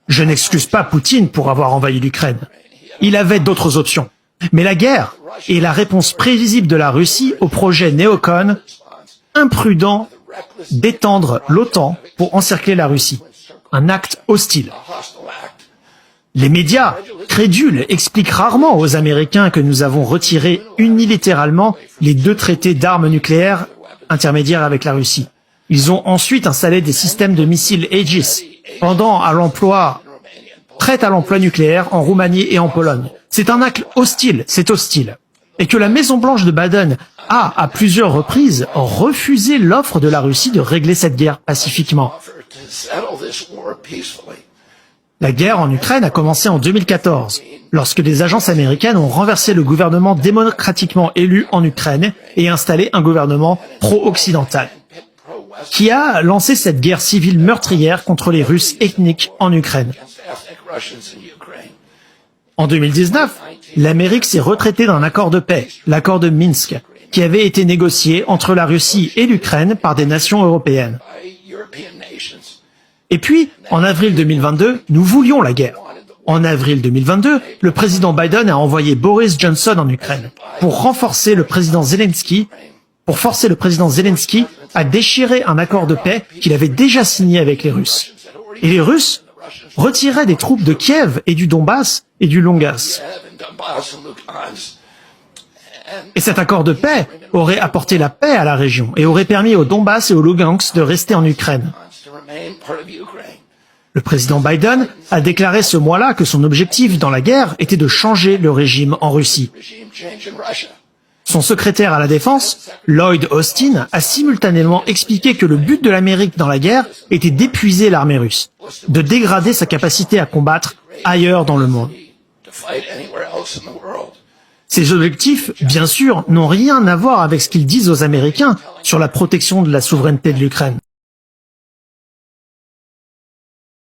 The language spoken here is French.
Je n'excuse pas Poutine pour avoir envahi l'Ukraine. Il avait d'autres options. Mais la guerre est la réponse prévisible de la Russie au projet néocon imprudent d'étendre l'OTAN pour encercler la Russie. Un acte hostile. Les médias, crédules, expliquent rarement aux Américains que nous avons retiré unilatéralement les 2 traités d'armes nucléaires intermédiaires avec la Russie. Ils ont ensuite installé des systèmes de missiles Aegis, prêts à l'emploi nucléaire en Roumanie et en Pologne. C'est un acte hostile, c'est hostile. Et que la Maison-Blanche de Biden a, à plusieurs reprises, refusé l'offre de la Russie de régler cette guerre pacifiquement. La guerre en Ukraine a commencé en 2014, lorsque des agences américaines ont renversé le gouvernement démocratiquement élu en Ukraine et installé un gouvernement pro-occidental, qui a lancé cette guerre civile meurtrière contre les Russes ethniques en Ukraine. En 2019, l'Amérique s'est retraitée d'un accord de paix, l'accord de Minsk, qui avait été négocié entre la Russie et l'Ukraine par des nations européennes. Et puis, en avril 2022, nous voulions la guerre. En avril 2022, le président Biden a envoyé Boris Johnson en Ukraine pour forcer le président Zelensky à déchirer un accord de paix qu'il avait déjà signé avec les Russes. Et les Russes retiraient des troupes de Kiev et du Donbass et du Donbass. Et cet accord de paix aurait apporté la paix à la région et aurait permis au Donbass et au Lugansk de rester en Ukraine. Le président Biden a déclaré ce mois-là que son objectif dans la guerre était de changer le régime en Russie. Son secrétaire à la Défense, Lloyd Austin, a simultanément expliqué que le but de l'Amérique dans la guerre était d'épuiser l'armée russe, de dégrader sa capacité à combattre ailleurs dans le monde. Ces objectifs, bien sûr, n'ont rien à voir avec ce qu'ils disent aux Américains sur la protection de la souveraineté de l'Ukraine.